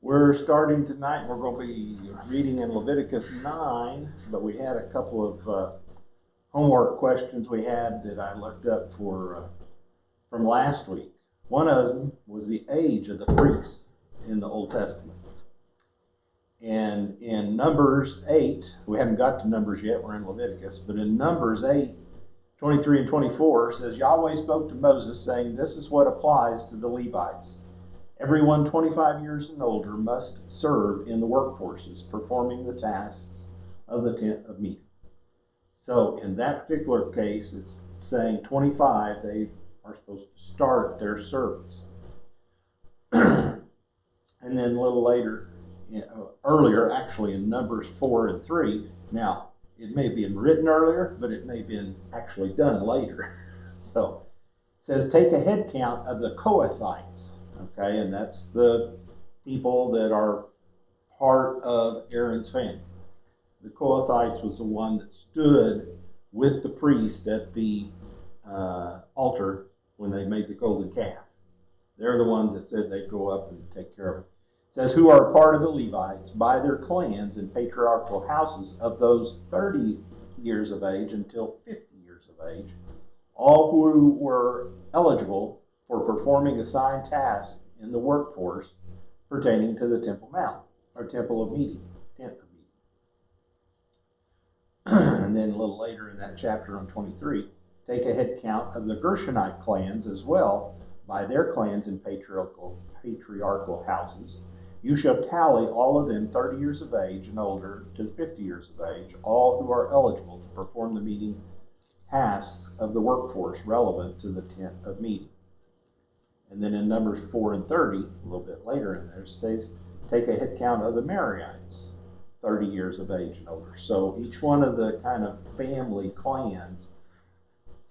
We're starting tonight. We're going to be reading in Leviticus 9, but we had a couple of homework questions we had that I looked up from last week. One of them was the age of the priests in the Old Testament. And in Numbers 8, we haven't got to Numbers yet, we're in Leviticus, but in Numbers 8, 23 and 24 says, Yahweh spoke to Moses saying, this is what applies to the Levites. Everyone 25 years and older must serve in the workforces, performing the tasks of the tent of meeting. So in that particular case, it's saying 25, they are supposed to start their service. And then a little later, earlier, actually in Numbers 4 and 3, now it may have been written earlier, but it may have been actually done later. So it says, take a head count of the Kohathites. Okay, and that's the people that are part of Aaron's family. The Kohathites was the one that stood with the priest at the altar when they made the golden calf. They're the ones that said they'd go up and take care of it. It says, who are part of the Levites by their clans and patriarchal houses of those 30 years of age until 50 years of age, all who were eligible for performing assigned tasks in the workforce pertaining to the Temple Mount, or Temple of Meeting, Tent of Meeting. And then a little later in that chapter on 23, take a head count of the Gershonite clans as well by their clans and patriarchal houses. You shall tally all of them 30 years of age and older to 50 years of age, all who are eligible to perform the meeting tasks of the workforce relevant to the Tent of Meeting. And then in Numbers 4 and 30, a little bit later in there, it says, take a head count of the Merarites, 30 years of age and older. So each one of the kind of family clans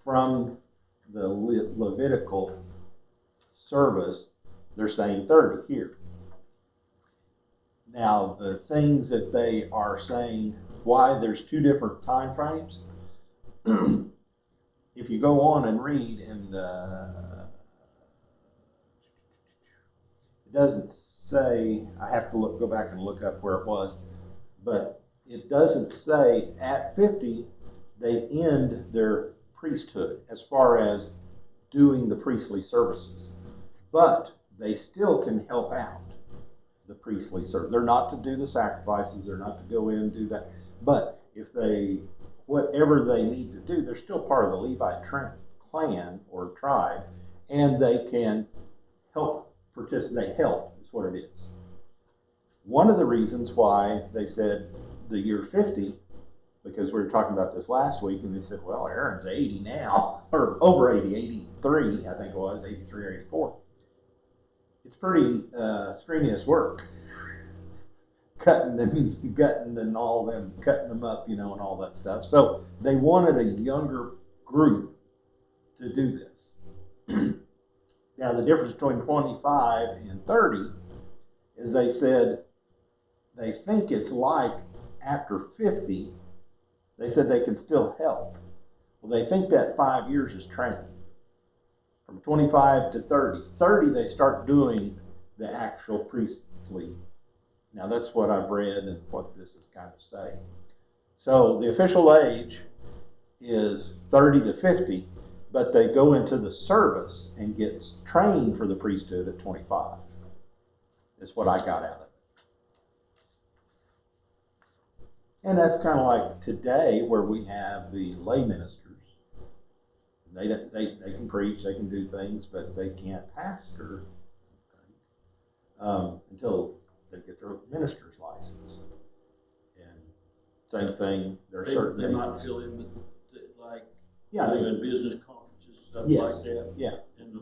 from the Levitical service, they're saying 30 here. Now, the things that they are saying, why there's two different time frames, if you go on and read in it doesn't say, I have to go back and look up where it was, but it doesn't say at 50 they end their priesthood as far as doing the priestly services. But they still can help out the priestly service. They're not to do the sacrifices, they're not to go in and do that. But if they, whatever they need to do, they're still part of the Levite clan or tribe, and they can help participate. Help is what it is. One of the reasons why they said the year 50, because we were talking about this last week, and they said, well, Aaron's 80 now, or over 80, 83, I think it was, 83 or 84. It's pretty strenuous work. Cutting and gutting and all them, cutting them up, and all that stuff. So they wanted a younger group to do this. Now, the difference between 25 and 30 is they said they think it's like after 50, they said they can still help. Well, they think that 5 years is training. From 25 to 30. 30, they start doing the actual priestly. Now, that's what I've read and what this is kind of saying. So the official age is 30 to 50. But they go into the service and get trained for the priesthood at 25. Is what I got out of it. And that's kind of like today where we have the lay ministers. They can preach, they can do things, but they can't pastor until they get their minister's license. And same thing, there are certain they might fill in with like doing business conferences, stuff yes. like that. Yeah. And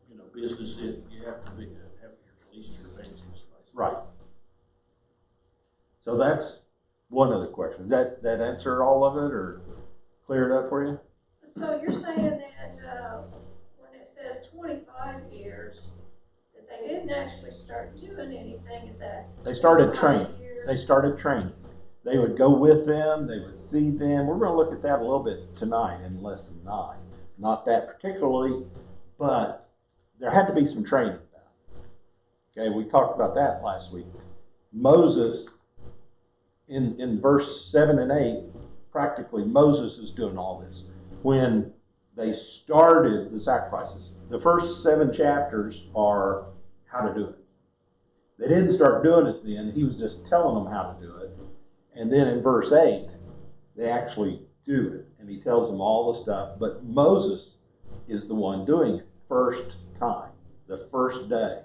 the business that you have to have your police or evangelist license. Right. So that's one of the questions. That answer all of it, or clear it up for you? So you're saying that when it says 25 years, that they didn't actually start doing anything at that. They started training. They started training. They would go with them. They would see them. We're going to look at that a little bit tonight in lesson 9. Not that particularly, but there had to be some training about it. Okay, we talked about that last week. Moses, in verse 7 and 8, practically Moses is doing all this. When they started the sacrifices, the first 7 chapters are how to do it. They didn't start doing it then. He was just telling them how to do it. And then in verse 8, they actually do it. And he tells them all the stuff. But Moses is the one doing it first time, the first day.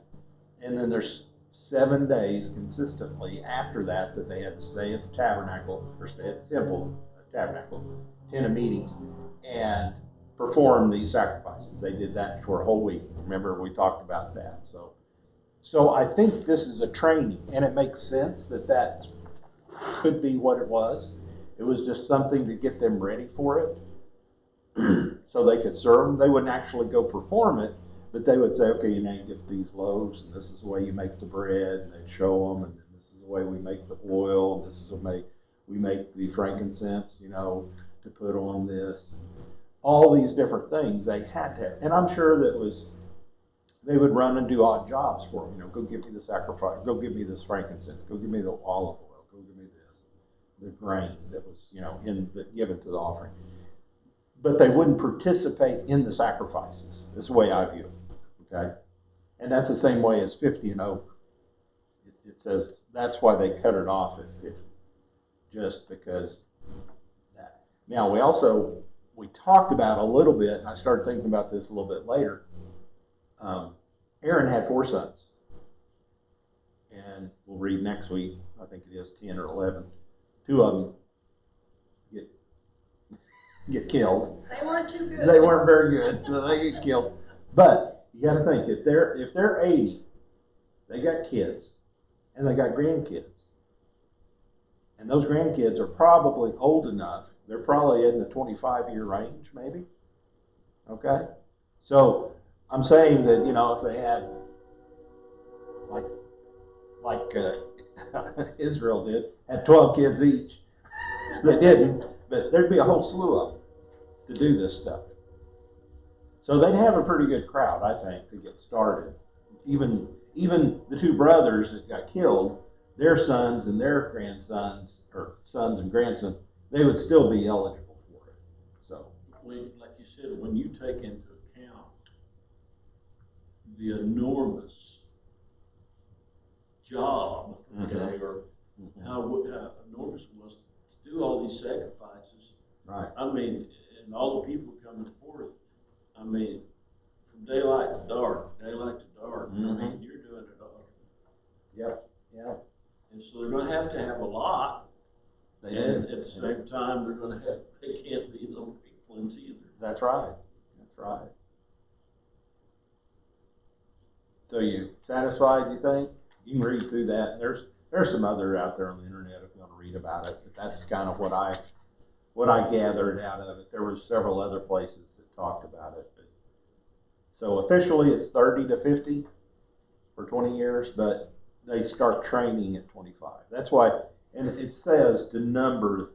And then there's 7 days consistently after that that they had to stay at the tabernacle, or stay at the temple, tabernacle, tent of meetings, and perform these sacrifices. They did that for a whole week. Remember, we talked about that. So I think this is a training, and it makes sense that that could be what it was. It was just something to get them ready for it so they could serve them. They wouldn't actually go perform it, but they would say, okay, you get these loaves, and this is the way you make the bread, and they'd show them, and this is the way we make the oil, and this is the way we make the frankincense, to put on this. All these different things they had to have. And I'm sure they would run and do odd jobs for them. Go give me the sacrifice, go give me this frankincense, go give me the olive oil, go give me this, the grain that was, given to the offering. But they wouldn't participate in the sacrifices. That's the way I view it. Okay? And that's the same way as 50 and over. It says that's why they cut it off at 50. Just because that. Now, we talked about a little bit, and I started thinking about this a little bit later. Aaron had 4 sons. And we'll read next week, I think it is 10 or 11. 2 of them get killed. They weren't too good. They weren't very good, so they get killed. But you got to think, if they're 80, they got kids, and they got grandkids. And those grandkids are probably old enough. They're probably in the 25-year range, maybe. Okay? So I'm saying that, if they had, like Israel did, had 12 kids each. They didn't, but there'd be a whole slew of them to do this stuff. So they'd have a pretty good crowd, I think, to get started. Even the 2 brothers that got killed, their sons and their grandsons, or sons and grandsons, they would still be eligible for it. So, like you said, when you take into account the enormous job, okay, or how enormous it was to do all these sacrifices. right. I mean, and all the people coming forth. I mean, from daylight to dark. I mean, you're doing it all. Yep. And so they're going to have a lot. And at the same time, they can't be the weak ones either. That's right. So you satisfied, you think? You can read through that. There's some other out there on the internet if you want to read about it, but that's kind of what I gathered out of it. There were several other places that talked about it. But, so officially it's 30 to 50 for 20 years, but they start training at 25. That's why, and it says to number,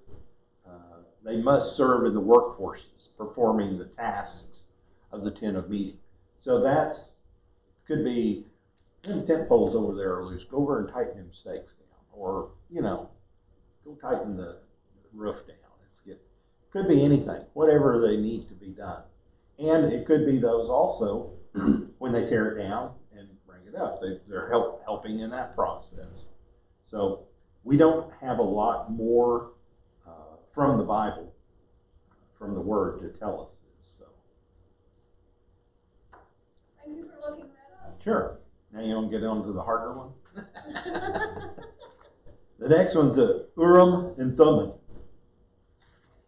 they must serve in the workforces, performing the tasks of the tent of meeting. So could be, the tent poles over there are loose. Go over and tighten them stakes down, or go tighten the roof down. Could be anything, whatever they need to be done, and it could be those also when they tear it down and bring it up. They're helping in that process. So we don't have a lot more from the Bible, from the Word, to tell us this. So. Thank you for looking that up. Sure. Now you want to get on to the harder one? The next one's a Urim and Thummim.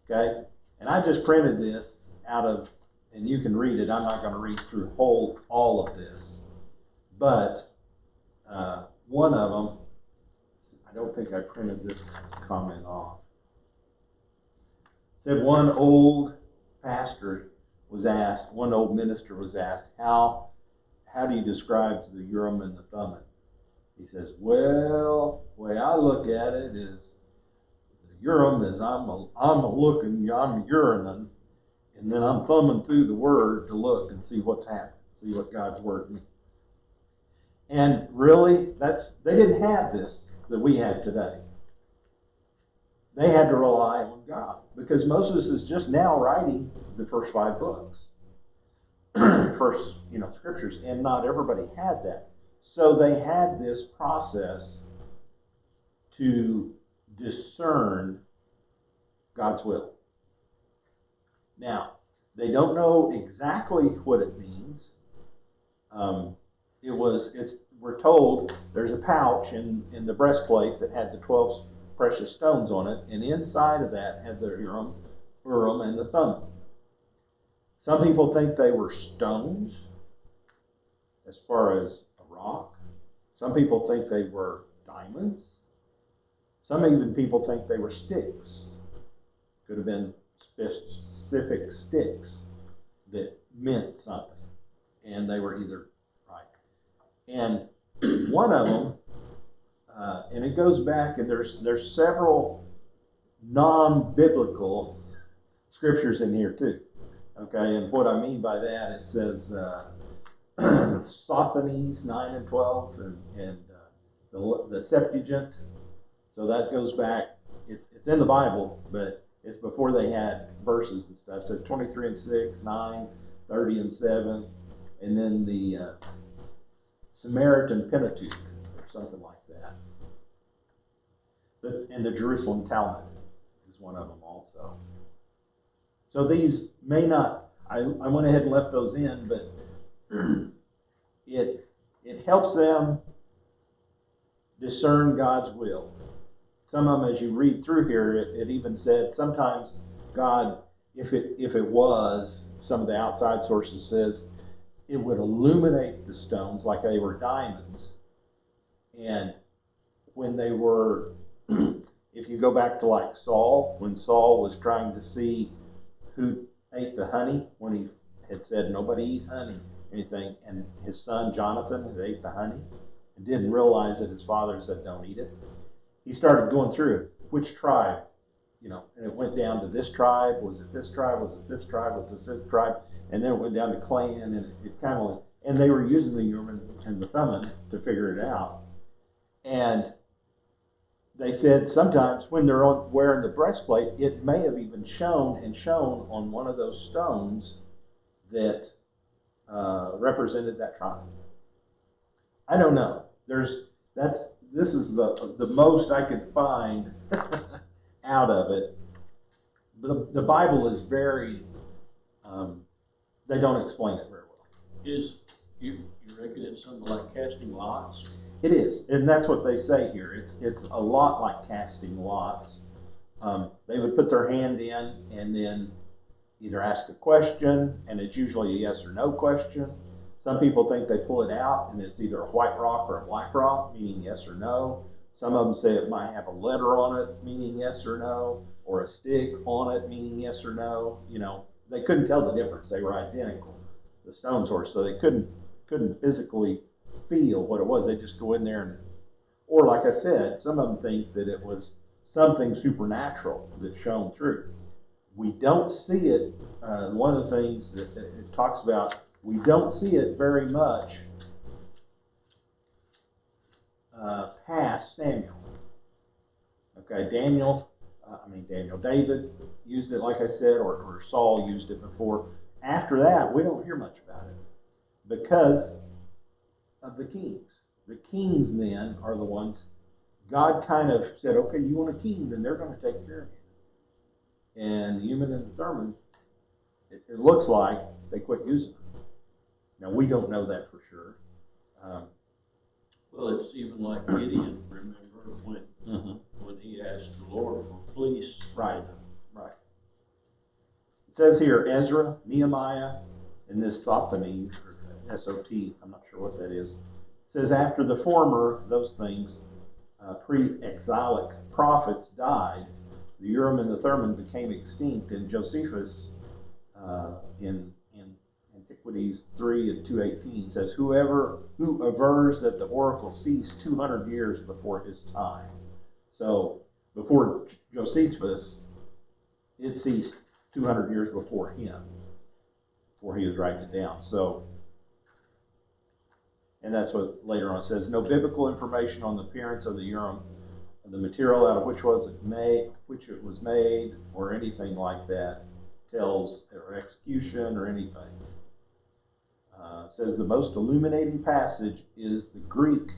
Okay? And I just printed this out of, and you can read it. I'm not going to read through all of this. But one of them, I don't think I printed this comment off. It said one old minister was asked, how do you describe the Urim and the Thummim? He says, well, the way I look at it is, the Urim is I'm urinating, and then I'm thumbing through the Word to look and see what's happening, see what God's Word means. And really, they didn't have this that we have today. They had to rely on God because Moses is just now writing the first 5 books, first, scriptures, and not everybody had that. So they had this process to discern God's will. Now, they don't know exactly what it means. We're told there's a pouch in the breastplate that had the 12 precious stones on it, and inside of that had the Urim, and the Thummim. Some people think they were stones, as far as a rock. Some people think they were diamonds. Some even people think they were sticks. Could have been specific sticks that meant something, and they were either right. And one of them, and it goes back, and there's several non-biblical scriptures in here too. Okay, and what I mean by that, it says Sosthenes 9 and 12, and the Septuagint. So that goes back. It's in the Bible, but it's before they had verses and stuff. So 23 and 6, 9, 30 and 7, and then the Samaritan Pentateuch, or something like that. And the Jerusalem Talmud is one of them also. So these may not, I went ahead and left those in, but it helps them discern God's will. Some of them, as you read through here, it even said sometimes God, if it was, some of the outside sources says, it would illuminate the stones like they were diamonds. And when they were, if you go back to like Saul, when Saul was trying to see who ate the honey, when he had said nobody eat honey, anything, and his son Jonathan had ate the honey and didn't realize that his father said don't eat it. He started going through which tribe, and it went down to this tribe, was it this tribe, was it this tribe, was it this tribe, and then it went down to clan, and it kind of, and they were using the Urim and the Thummim to figure it out. And they said sometimes when they're wearing the breastplate, it may have even shown on one of those stones that represented that tribe. I don't know. This is the most I could find out of it. The Bible is very, they don't explain it very well. You reckon it's something like casting lots? It is, and that's what they say here. It's a lot like casting lots. They would put their hand in and then either ask a question, and it's usually a yes or no question. Some people think they pull it out and it's either a white rock or a black rock, meaning yes or no. Some of them say it might have a letter on it, meaning yes or no, or a stick on it, meaning yes or no. They couldn't tell the difference. They were identical, the stones were, so they couldn't physically feel what it was. They just go in there or like I said, some of them think that it was something supernatural that shone through. We don't see it. One of the things that it talks about, we don't see it very much past Samuel. Okay, David used it, like I said, or Saul used it before. After that, we don't hear much about it because of the kings. The kings then are the ones, God kind of said, okay, you want a king, then they're going to take care of you. And the Urim and the Thummim, it looks like they quit using them. Now, we don't know that for sure. Well, it's even like Gideon, remember, when he asked the Lord for fleece. Right. It says here, Ezra, Nehemiah, and this Sosthenes, or S-O-T, I'm not sure what that is. It says, after the former, those things, pre-exilic prophets died, the Urim and the Thummim became extinct, and Josephus, in Antiquities 3 and 218 says, who avers that the oracle ceased 200 years before his time. So before Josephus, it ceased 200 years before him, before he was writing it down. So And that's what later on it says. No biblical information on the appearance of the Urim, the material out of which it was made, or anything like that, tells, or execution, or anything. Says the most illuminating passage is the Greek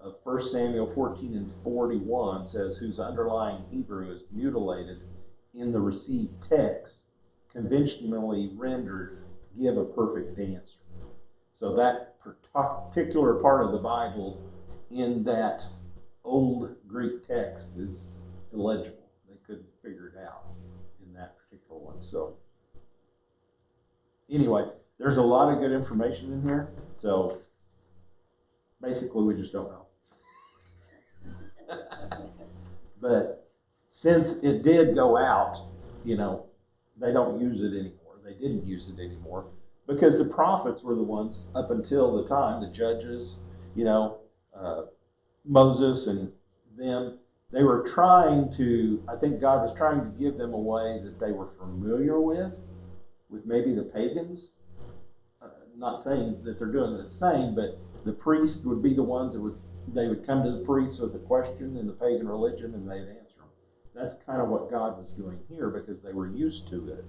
of 1 Samuel 14 and 41, says, whose underlying Hebrew is mutilated in the received text, conventionally rendered, give a perfect answer. So that particular part of the Bible in that old Greek text is illegible. They couldn't figure it out in that particular one. So anyway, there's a lot of good information in here. So basically, we just don't know. But since it did go out, they don't use it anymore. They didn't use it anymore because the prophets were the ones up until the time, the judges, Moses and them, they were trying to, I think God was trying to give them a way that they were familiar with maybe the pagans. Not saying that they're doing the same, but the priest would be the ones that they would come to the priest with a question in the pagan religion and they'd answer them. That's kind of what God was doing here because they were used to it.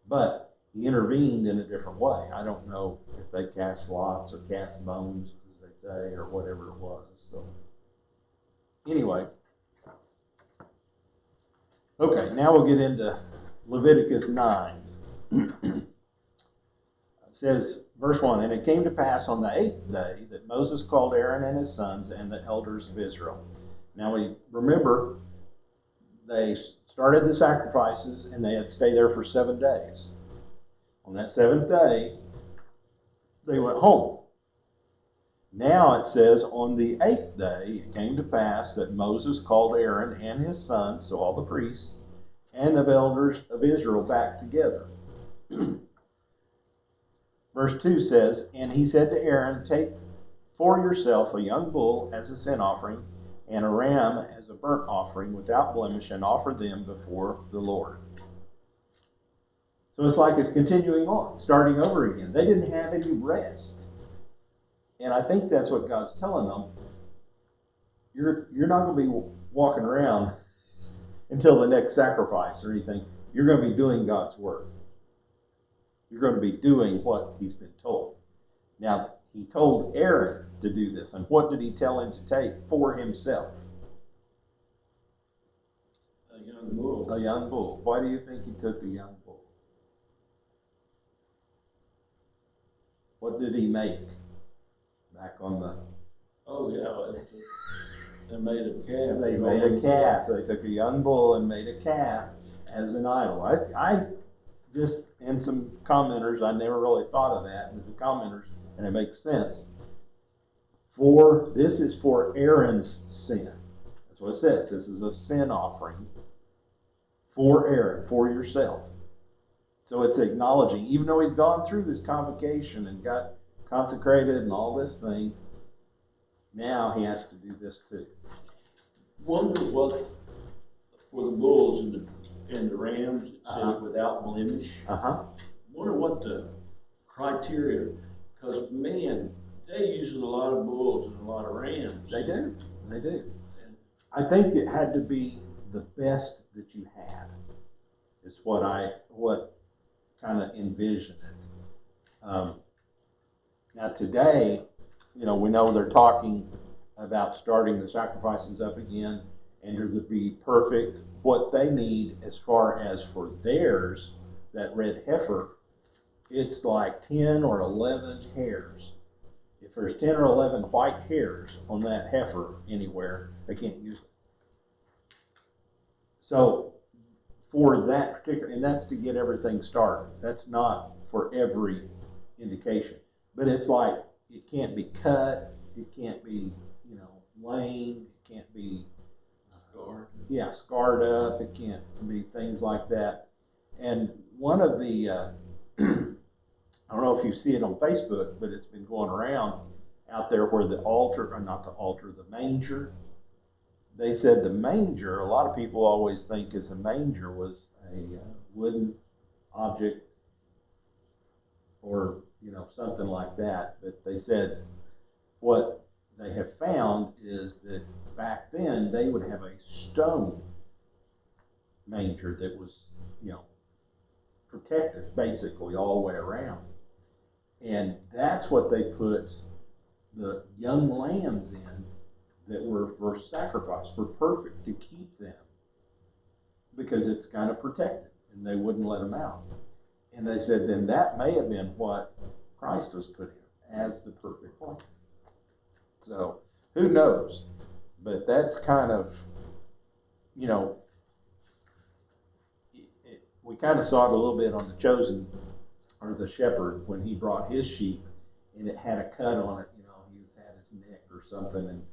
But he intervened in a different way. I don't know if they cast lots or cast bones, as they say, or whatever it was. So anyway. Okay, now we'll get into Leviticus 9. It says, verse 1, and it came to pass on the 8th day that Moses called Aaron and his sons and the elders of Israel. Now we remember they started the sacrifices and they had to stay there for 7 days. On that 7th day, they went home. Now it says, on the 8th day, it came to pass that Moses called Aaron and his sons, so all the priests, and the elders of Israel back together. Verse 2 says, and he said to Aaron, take for yourself a young bull as a sin offering, and a ram as a burnt offering without blemish, and offer them before the Lord. So it's like it's continuing on, starting over again. They didn't have any rest. And I think that's what God's telling them. You're not going to be walking around until the next sacrifice or anything. You're going to be doing God's work. You're going to be doing what he's been told. Now, he told Aaron to do this. And what did he tell him to take for himself? A young bull. A young bull. Why do you think he took a young bull? What did he make? Back on the... Oh, yeah. They made a calf. They made a calf. They took a young bull and made a calf as an idol. I just, and some commenters, I never really thought of that, but the commenters, and it makes sense. This is for Aaron's sin. That's what it says. This is a sin offering for Aaron, for yourself. So it's acknowledging, even though he's gone through this convocation and got consecrated and all this thing, now he has to do this too. Wonder what, for the bulls and the rams, it says without blemish. Wonder what the criteria, because man, they use a lot of bulls and a lot of rams. They do. And I think it had to be the best that you had, is what kind of envision it. Now today, we know they're talking about starting the sacrifices up again, and to be perfect, what they need as far as for theirs, that red heifer, it's like 10 or 11 hairs. If there's 10 or 11 white hairs on that heifer anywhere, they can't use it. So for that particular, and that's to get everything started. That's not for every indication. But it's like, it can't be cut, it can't be, lame, it can't be scarred up, it can't be things like that. And one of the, I don't know if you see it on Facebook, but it's been going around out there where the manger, they said the manger, a lot of people always think a manger was a wooden object or, something like that. But they said what they have found is that back then they would have a stone manger that was, protected basically all the way around. And that's what they put the young lambs in that were for sacrifice, for perfect, to keep them, because it's kind of protected and they wouldn't let them out. And they said then that may have been what Christ was put in as the perfect lamb. So who knows? But that's kind of, we kind of saw it a little bit on the chosen, or the shepherd, when he brought his sheep and it had a cut on it, he had his neck or something, and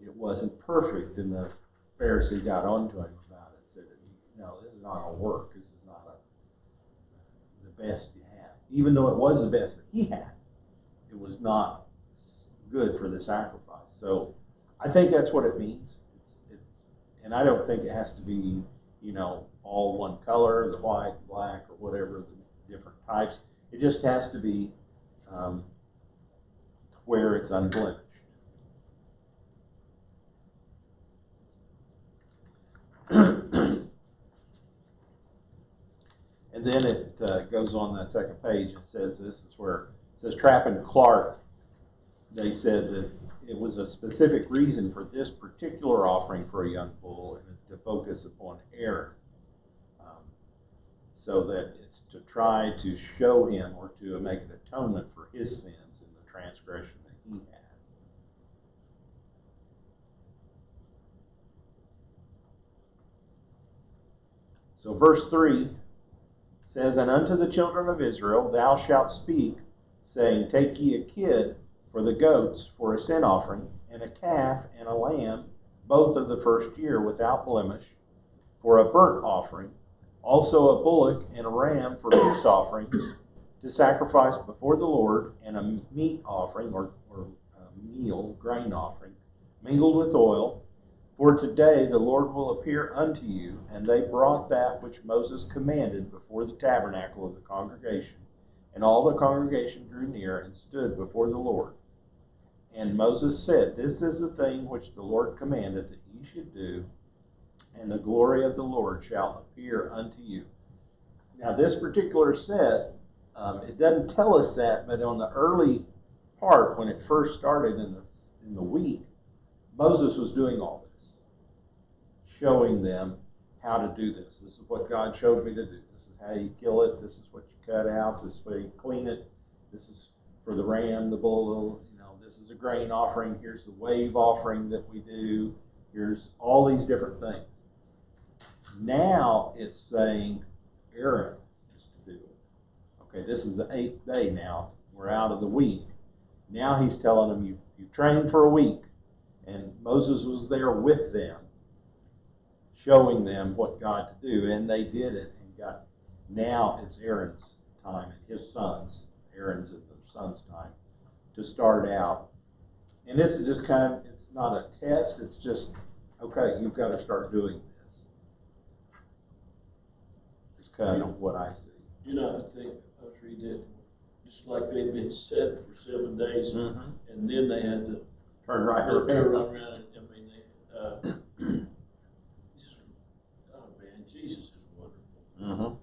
it wasn't perfect, and the Pharisee got onto him about it and said, no, this is not going to work. This is not the best you have. Even though it was the best that he had, it was not good for the sacrifice. So I think that's what it means. And I don't think it has to be, all one color, the white, black, or whatever, the different types. It just has to be where it's unblemished. And then it goes on that second page and says, this is where it says Trapp and Clark, they said that it was a specific reason for this particular offering for a young bull, and it's to focus upon Aaron, so that it's to try to show him, or to make an atonement for his sins and the transgression that he had. So verse 3 says, and unto the children of Israel thou shalt speak, saying, take ye a kid for the goats for a sin offering, and a calf and a lamb, both of the first year, without blemish, for a burnt offering, also a bullock and a ram for peace offerings, to sacrifice before the Lord, and a meat offering, or a meal, grain offering, mingled with oil. For today the Lord will appear unto you. And they brought that which Moses commanded before the tabernacle of the congregation. And all the congregation drew near and stood before the Lord. And Moses said, this is the thing which the Lord commanded that ye should do, and the glory of the Lord shall appear unto you. Now this particular set, it doesn't tell us that, but on the early part, when it first started in the week, Moses was doing all this, showing them how to do this. This is what God showed me to do. This is how you kill it. This is what you cut out. This is how you clean it. This is for the ram, the bull, this is a grain offering. Here's the wave offering that we do. Here's all these different things. Now it's saying Aaron is to do it. Okay, this is the 8th day now. We're out of the week. Now he's telling them, you've trained for a week. And Moses was there with them, showing them what God to do. And they did it. And now it's Aaron's time and his sons. Aaron's and their sons' time to start out. And this is just it's not a test. It's just, okay, you've got to start doing this. It's kind of what I see. I think I was reading it, just like they'd been set for 7 days, and then they had to turn right around. Oh man, Jesus is wonderful.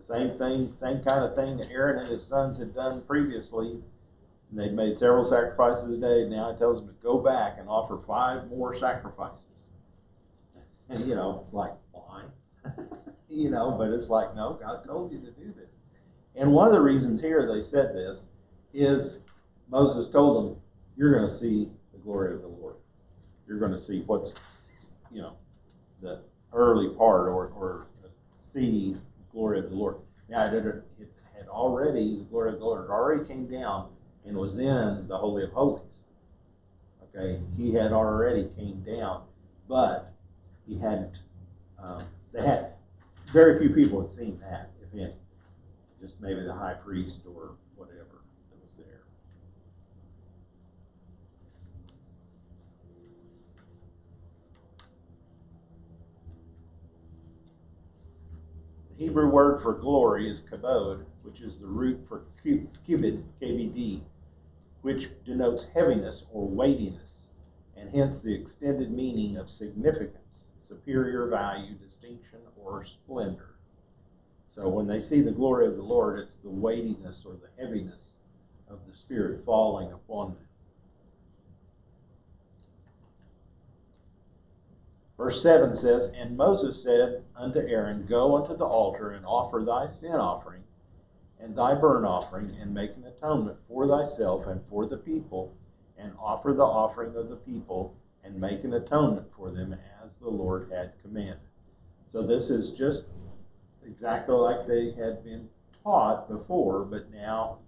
Same kind of thing that Aaron and his sons had done previously. And they'd made several sacrifices a day. Now it tells them to go back and offer 5 more sacrifices. And it's like, why? But it's like, no, God told you to do this. And one of the reasons here they said this is Moses told them, you're going to see the glory of the Lord. You're going to see what's, the early part, or see the glory of the Lord. Now it had already, the glory of the Lord already came down and was in the Holy of Holies. Okay, he had already came down, but he hadn't, they had, very few people had seen that, if any. Just maybe the high priest or whatever that was there. The Hebrew word for glory is kabod, which is the root for cubit, KBD, which denotes heaviness or weightiness, and hence the extended meaning of significance, superior value, distinction, or splendor. So when they see the glory of the Lord, it's the weightiness or the heaviness of the Spirit falling upon them. Verse 7 says, And Moses said unto Aaron, Go unto the altar, and offer thy sin offering, and thy burnt offering, and make an atonement for thyself and for the people, and offer the offering of the people, and make an atonement for them, as the Lord had commanded. So this is just exactly like they had been taught before, but now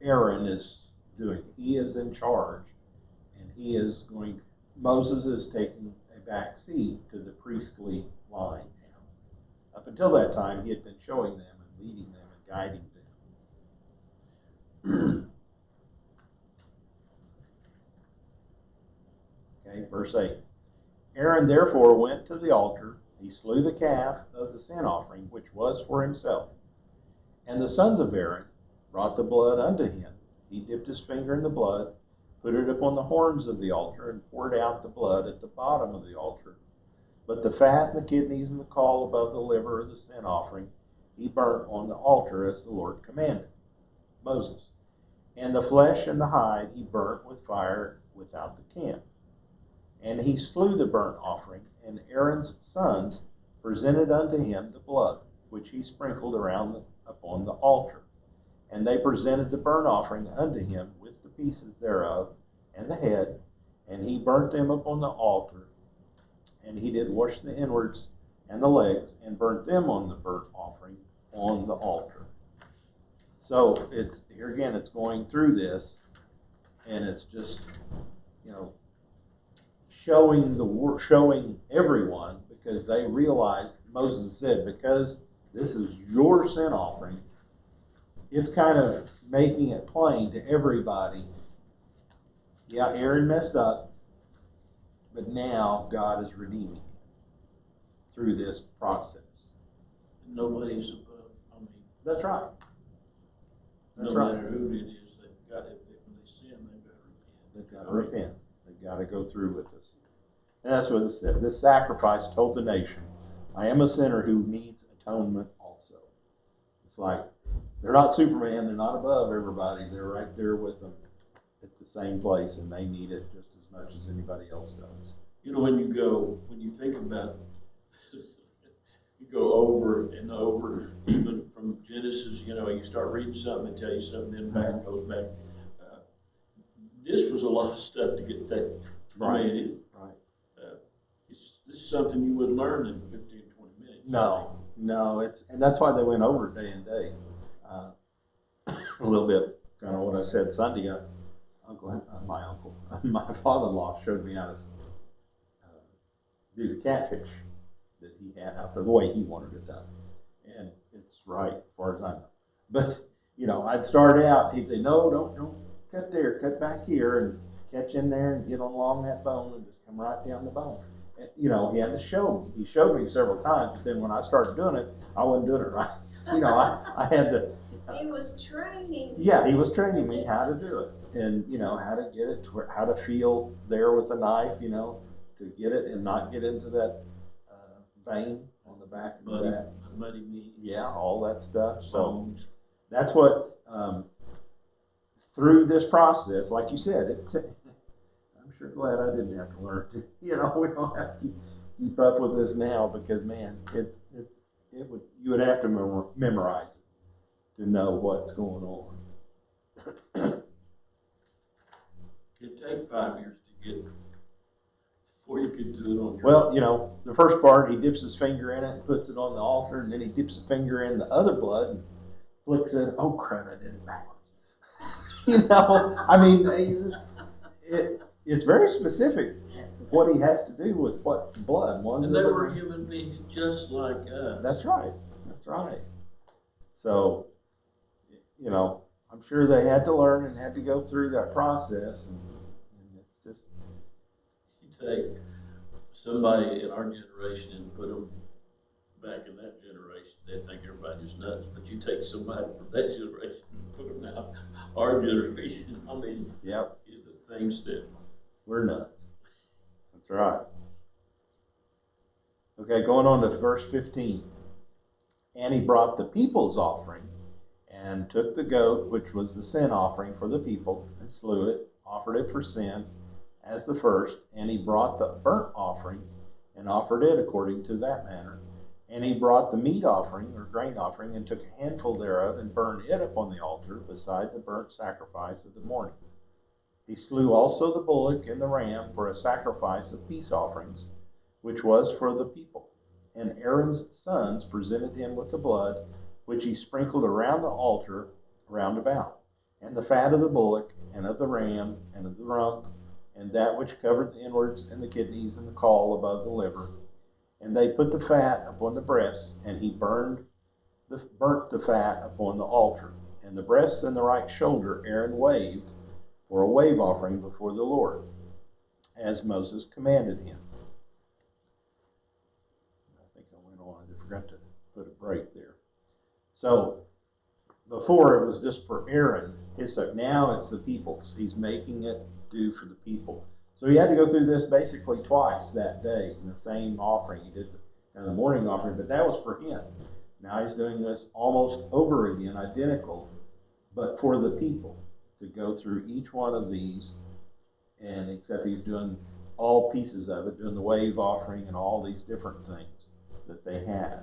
Aaron is doing it. He is in charge, and Moses is taking a back seat to the priestly line now. Up until that time, he had been showing them and leading them and guiding them. Okay, verse 8. Aaron therefore went to the altar. He slew the calf of the sin offering, which was for himself. And the sons of Aaron brought the blood unto him. He dipped his finger in the blood, put it upon the horns of the altar, and poured out the blood at the bottom of the altar. But the fat and the kidneys and the caul above the liver of the sin offering he burnt on the altar, as the Lord commanded Moses. And the flesh and the hide he burnt with fire without the camp. And he slew the burnt offering, and Aaron's sons presented unto him the blood, which he sprinkled upon the altar. And they presented the burnt offering unto him with the pieces thereof, and the head, and he burnt them upon the altar. And he did wash the inwards and the legs, and burnt them on the burnt offering on the altar. So here again, it's going through this, and it's just, showing everyone, because they realized, Moses said, because this is your sin offering, it's kind of making it plain to everybody. Yeah, Aaron messed up, but now God is redeeming him through this process. Nobody's above. That's right. No matter who it is, when they sin, they've got to repent. They've got to go through with this. And that's what it said. This sacrifice told the nation, I am a sinner who needs atonement also. It's like, they're not Superman, they're not above everybody, they're right there with them at the same place, and they need it just as much as anybody else does. When you think about it, you go over and over, even from Genesis, you start reading something and tell you something, then back goes back. This was a lot of stuff to get that. Right. This is something you would learn in 15, 20 minutes. No, and that's why they went over day and day. A little bit, kind of what I said Sunday. My father-in-law showed me how to do the catfish that he had out there, the way he wanted it done. And it's right as far as I know. But, I'd start out, he'd say, no, don't cut there, cut back here, and catch in there and get along that bone and just come right down the bone. And, he had to show me. He showed me several times, but then when I started doing it, I wasn't doing it right. I had to. He was training. Yeah, he was training me how to do it, and how to get it, how to feel there with the knife, to get it and not get into that vein on the back of that muddy meat. Yeah, all that stuff. So that's what through this process, like you said, I'm sure glad I didn't have to learn. We don't have to keep up with this now, because man, you would have to memorize it to know what's going on. It'd take 5 years to get before you could do it on your Well, the first part, he dips his finger in it and puts it on the altar, and then he dips a finger in the other blood and flicks it. Oh crap, I did it backwards. It's very specific what he has to do with what blood. And they were human beings just like us. That's right. So, I'm sure they had to learn and had to go through that process, and it's just. You take somebody in our generation and put them back in that generation, they think everybody's nuts, but you take somebody from that generation and put them out, our generation, I mean, Yep. the things that. We're nuts. That's right. Okay, going on to verse 15. And he brought the people's offering, and took the goat, which was the sin offering for the people, and slew it, offered it for sin, as the first. And he brought the burnt offering, and offered it according to that manner. And he brought the meat offering, or grain offering, and took a handful thereof, and burned it upon the altar, beside the burnt sacrifice of the morning. He slew also the bullock and the ram for a sacrifice of peace offerings, which was for the people. And Aaron's sons presented him with the blood, which he sprinkled around the altar round about, and the fat of the bullock, and of the ram, and of the rump, and that which covered the inwards, and the kidneys, and the caul above the liver. And they put the fat upon the breasts, and he burnt the fat upon the altar. And the breast and the right shoulder Aaron waved for a wave offering before the Lord, as Moses commanded him. I forgot to put a break there. So before it was just for Aaron, now it's the people's. He's making it do for the people. So he had to go through this basically twice that day in the same offering. He did the morning offering, but that was for him. Now he's doing this almost over again, identical, but for the people, to go through each one of these, and except he's doing all pieces of it, doing the wave offering and all these different things that they had.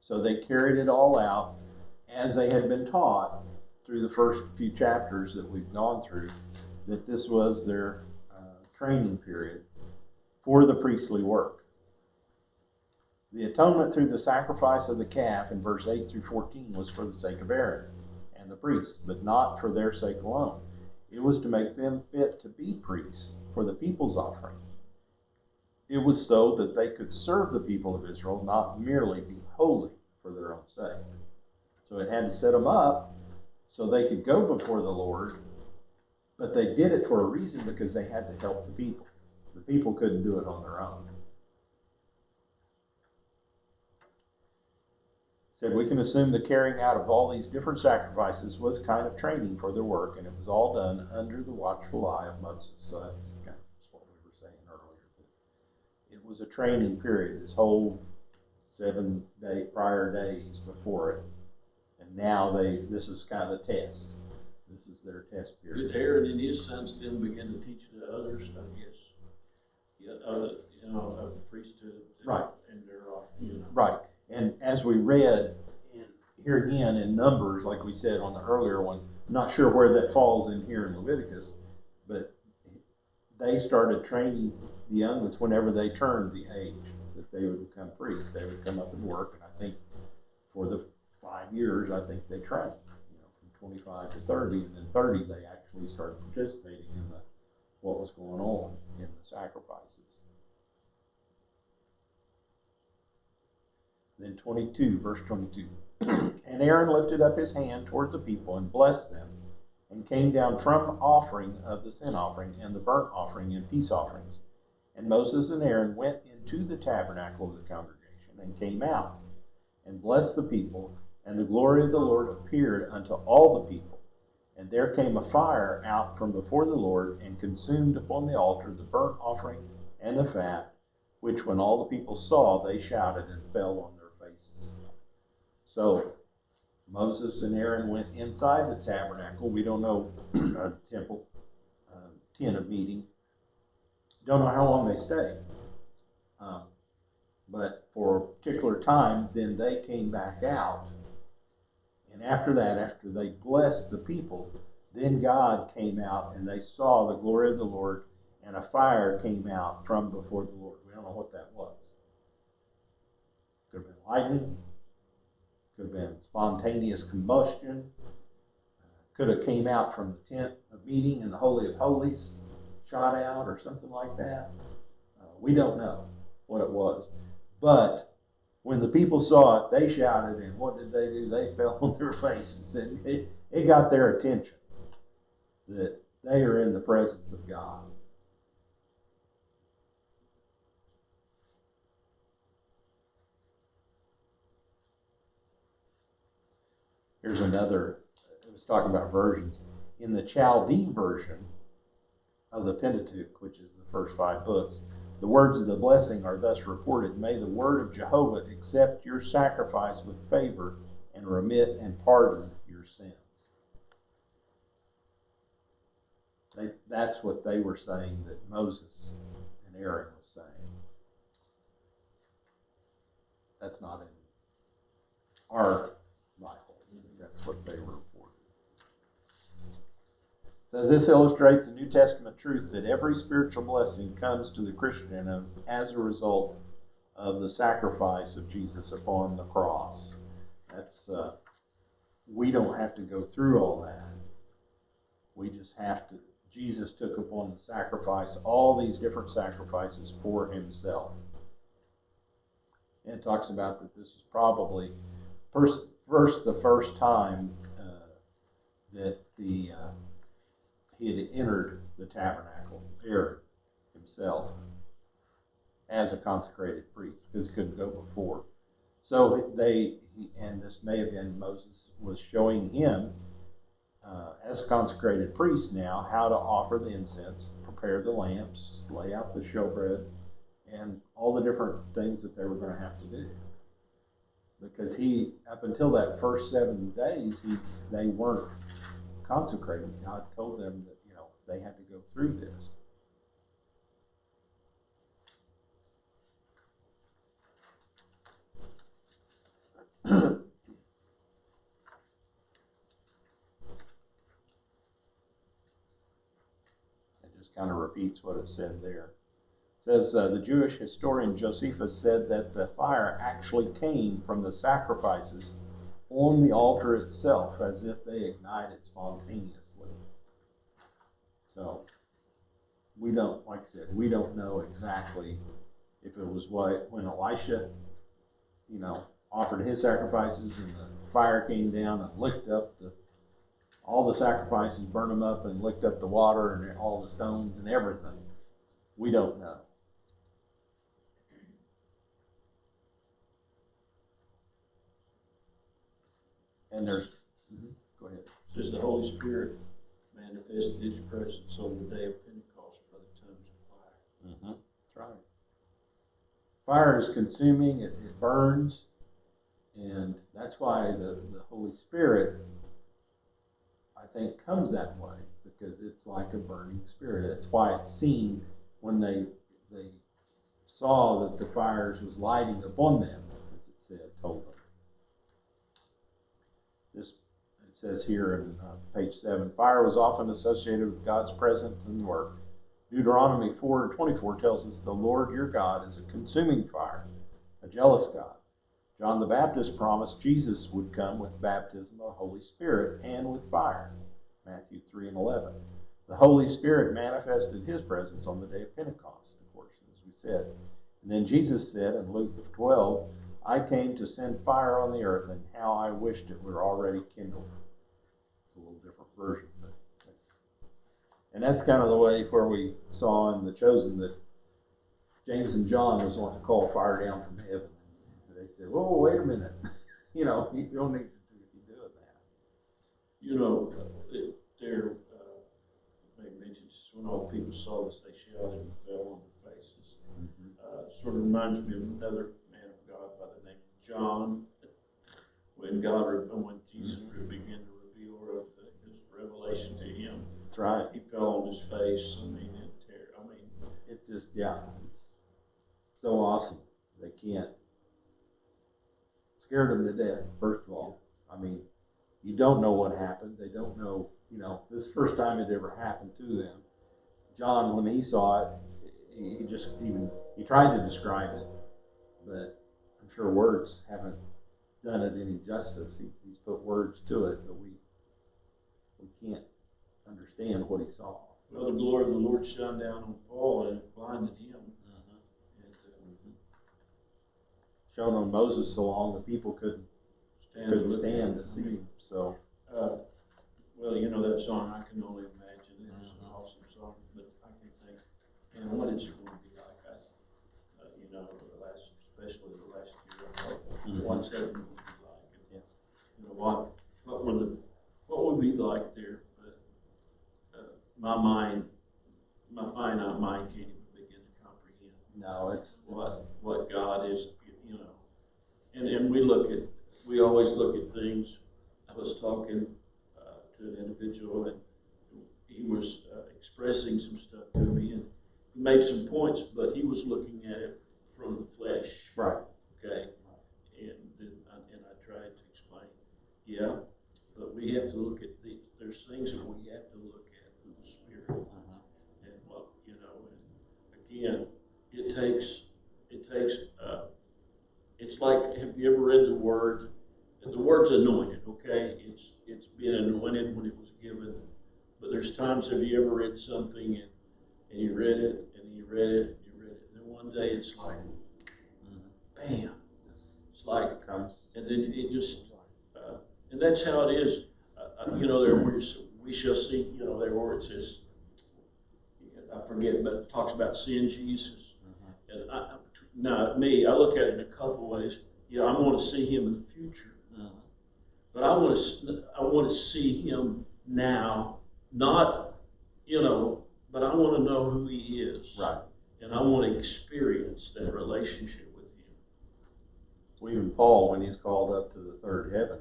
So they carried it all out as they had been taught through the first few chapters that we've gone through, that this was their training period for the priestly work. The atonement through the sacrifice of the calf in verse 8 through 14 was for the sake of Aaron and the priests, but not for their sake alone. It was to make them fit to be priests for the people's offering. It was so that they could serve the people of Israel, not merely be holy for their own sake. So it had to set them up so they could go before the Lord, but they did it for a reason, because they had to help the people. The people couldn't do it on their own. Said we can assume the carrying out of all these different sacrifices was kind of training for their work, and it was all done under the watchful eye of Moses. So that's kind of what we were saying earlier. It was a training period, this whole 7 prior days before it. And now this is kind of the test. This is their test period. Did Aaron and his sons then begin to teach the others, I guess? Of the priesthood. Right. And their, Right. And as we read here again in Numbers, like we said on the earlier one, I'm not sure where that falls in here in Leviticus, but they started training the young ones whenever they turned the age that they would become priests. They would come up and work, and I think for the 5 years, I think they trained, from 25 to 30, and then 30 they actually started participating in what was going on in the sacrifices. Then 22, verse 22. And Aaron lifted up his hand toward the people and blessed them, and came down from offering of the sin offering and the burnt offering and peace offerings. And Moses and Aaron went into the tabernacle of the congregation, and came out, and blessed the people, and the glory of the Lord appeared unto all the people. And there came a fire out from before the Lord, and consumed upon the altar the burnt offering and the fat, which when all the people saw, they shouted and fell on their faces. So Moses and Aaron went inside the tabernacle. We don't know the temple, tent of meeting. Don't know how long they stayed. But for a particular time, then they came back out. And after that, after they blessed the people, then God came out, and they saw the glory of the Lord, and a fire came out from before the Lord. We don't know what that was. Could have been lightning. Could have been spontaneous combustion. Could have came out from the tent of meeting in the Holy of Holies, shot out or something like that. We don't know what it was. But when the people saw it, they shouted, and what did they do? They fell on their faces, and it got their attention that they are in the presence of God. Here's another, it was talking about versions. In the Chaldee version of the Pentateuch, which is the first 5 books, the words of the blessing are thus reported: May the word of Jehovah accept your sacrifice with favor and remit and pardon your sins. That's what they were saying that Moses and Aaron was saying. That's not in our Bible. That's what they were reporting. It says this illustrates the New Testament truth that every spiritual blessing comes to the Christian as a result of the sacrifice of Jesus upon the cross. That's we don't have to go through all that. We just have to. Jesus took upon the sacrifice all these different sacrifices for himself. And it talks about that this is probably the first time that he had entered the tabernacle, Aaron himself, as a consecrated priest, because he couldn't go before. So and this may have been Moses was showing him, as a consecrated priest now, how to offer the incense, prepare the lamps, lay out the showbread, and all the different things that they were going to have to do. Because up until that first 7 days, they weren't consecrated. God told them that, they had to go through this. Kind of repeats what it said there. It says the Jewish historian Josephus said that the fire actually came from the sacrifices on the altar itself, as if they ignited spontaneously. So we don't, like I said, we don't know exactly if it was when Elisha, offered his sacrifices and the fire came down and licked up all the sacrifices, burned them up and licked up the water and all the stones and everything. We don't know. And there's, go ahead. Says the Holy Spirit manifested his presence on the day of Pentecost by the tongues of fire. That's right. Fire is consuming, it burns, and that's why the Holy Spirit, I think, comes that way, because it's like a burning spirit. That's why it's seen when they saw that the fires was lighting upon them, as it said, told them. It says here in page 7, fire was often associated with God's presence and work. Deuteronomy 4:24 tells us the Lord your God is a consuming fire, a jealous God. John the Baptist promised Jesus would come with baptism of the Holy Spirit and with fire. Matthew 3:11. The Holy Spirit manifested his presence on the day of Pentecost, of course, as we said. And then Jesus said in Luke 12, I came to send fire on the earth, and how I wished it were already kindled. It's a little different version, but that's kind of the way where we saw in The Chosen that James and John was wanting to call fire down from heaven. And they said, whoa, wait a minute. You don't need to be doing that. There, maybe mentions when all the people saw this, they shouted and fell on their faces. Sort of reminds me of another man of God by the name of John. When Jesus began to reveal his revelation to him, that's right. He fell on his face. It's just, it's so awesome. They can't. Scared them to death, first of all. You don't know what happened. They don't know, this is the first time it ever happened to them. John, when he saw it, he tried to describe it, but I'm sure words haven't done it any justice. He's put words to it, but we can't understand what he saw. Well, the glory of the Lord shone down on Paul and blinded him. Shown on Moses so long the people couldn't stand to see him. So, that song, I Can Only Imagine, it's an awesome song, but I can think, what is it going to be like? Especially the last year, what's heaven going to be like? And, what my mind, my finite mind can't even begin to comprehend No, it's what God is, you know. And we always look at things. I was talking to an individual, and he was expressing some stuff to me, and he made some points, but he was looking at it from the flesh. right. Okay. And I tried to explain, yeah, but we have to look at there's things that we have to look at through the Spirit. And what, you know, and again, it takes, it's like, have you ever read the word? The word's anointed, okay? It's been anointed when it was given. But there's times, have you ever read something and you read it, and you read it, and you read it, and then one day it's like, bam. It's like it comes, and then it just, and that's how it is. You know, there where we shall see. You know, there where it says, I forget, but it talks about seeing Jesus. And I look at it in a couple ways. Yeah, I want to see Him in the future, but I want to see Him now. Not, you know, but I want to know who He is, right? And I want to experience that relationship. Well, even Paul, when he's called up to the third heaven,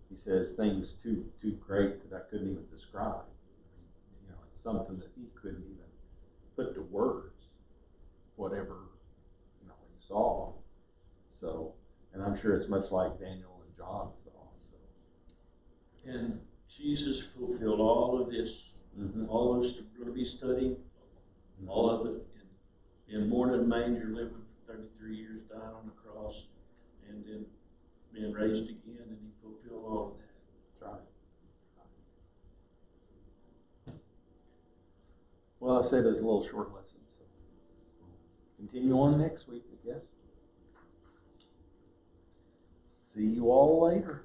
he says things too great that I couldn't even describe. You know, it's something that he couldn't even put to words, whatever, you know, he saw. So, and I'm sure it's much like Daniel and John saw. So. And Jesus fulfilled all of this, all of us are going to be studying, all of it, in born in a manger, living for 33 years, died on the cross, and then being raised again, and He fulfilled all of that. That's right. Well, I said it was a little short lesson, so continue on next week, I guess. See you all later.